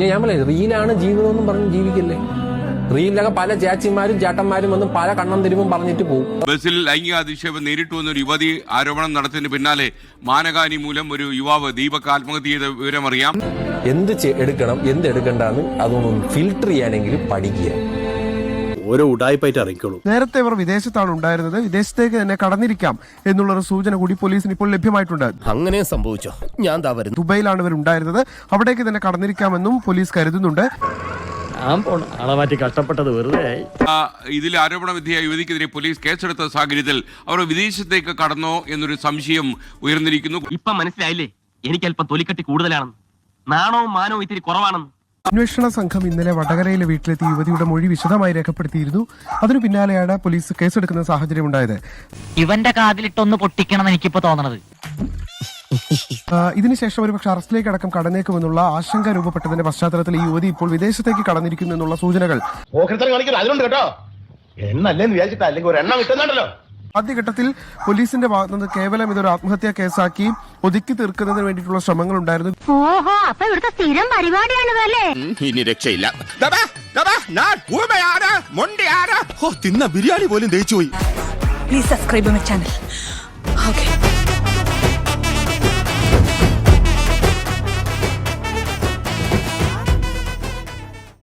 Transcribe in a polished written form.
ഞാൻ പറയാം, റീലാണ് ജീവിതം പറഞ്ഞ് ജീവിക്കല്ലേ. റീലിലൊക്കെ പല ചേച്ചിമാരും ചേട്ടന്മാരും വന്ന് പല കണ്ണം തിരുമ്പും പറഞ്ഞിട്ട് പോകും. ബസ്സിൽ ലൈംഗിക അധിക്ഷേപം നേരിട്ടു വന്ന ഒരു യുവതി ആരോപണം നടത്തിയതിന് പിന്നാലെ മാനഹാനി മൂലം ഒരു യുവാവ് ദീപക് ആത്മഹത്യ ചെയ്ത വിവരമറിയാം. എന്ത് എടുക്കണം എന്ത് എടുക്കണ്ടെന്ന് അതൊന്നും ഫിൽട്ടർ ചെയ്യാനെങ്കിലും പഠിക്കുക. ഓരോ ഉടായ്പായിട്ട് അറിയിക്കുള്ളൂ. നേരത്തെ ഇവർ വിദേശത്താണ് ഉണ്ടായിരുന്നത്. വിദേശത്തേക്ക് തന്നെ കടന്നിരിക്കാം എന്നുള്ളൊരു സൂചന കൂടി പോലീസിന് ഇപ്പോൾ ലഭ്യമായിട്ടുണ്ട്. അങ്ങനെ സംഭവിച്ചോ? ഞാൻ ദുബൈയിലാണ് ഇവർ ഉണ്ടായിരുന്നത്. അവിടേക്ക് തന്നെ കടന്നിരിക്കാമെന്നും പോലീസ് കരുതുന്നുണ്ട്. കഷ്ടപ്പെട്ടത് വെറുതെ. ഇതിൽ ആരോപണ വിധേയ യുവതിക്കെതിരെ പോലീസ് കേസെടുത്ത സാഹചര്യത്തിൽ അവർ വിദേശത്തേക്ക് കടന്നോ എന്നൊരു സംശയം ഉയർന്നിരിക്കുന്നു. ഇപ്പൊ മനസ്സിലായില്ലേ, എനിക്ക് അല്പം തൊലിക്കട്ടി കൂടുതലാണെന്ന്, നാണവും മാനവും ഇത്തിരി കുറവാണെന്ന്. അന്വേഷണ സംഘം ഇന്നലെ വടകരയിലെ വീട്ടിലെത്തി യുവതിയുടെ മൊഴി വിശദമായി രേഖപ്പെടുത്തിയിരുന്നു. അതിനു പിന്നാലെയാണ് പോലീസ് കേസെടുക്കുന്ന സാഹചര്യം ഉണ്ടായത്. ഇവന്റെ കാതിലിട്ടൊന്ന് പൊട്ടിക്കണം എനിക്കിപ്പോ തോന്നണത്. ഇതിനുശേഷം ഒരുപക്ഷെ അറസ്റ്റിലേക്ക് അടക്കം കടന്നേക്കുമെന്നുള്ള ആശങ്ക രൂപപ്പെട്ടതിന്റെ പശ്ചാത്തലത്തിൽ ഈ യുവതി ഇപ്പോൾ വിദേശത്തേക്ക് കടന്നിരിക്കുന്നു എന്നുള്ള സൂചനകൾ ആദ്യഘട്ടത്തിൽ പോലീസിന്റെ ഭാഗത്തുനിന്ന് കേവലം ഇതൊരു ആത്മഹത്യാ കേസാക്കി ഒതുക്കി തീർക്കുന്നതിന് വേണ്ടിയിട്ടുള്ള ശ്രമങ്ങൾ ഉണ്ടായിരുന്നു. ഇനി രക്ഷയില്ല. തിന്ന ബിരിയാണി പോലും ദഹിച്ചു പോയി. Please subscribe to my channel.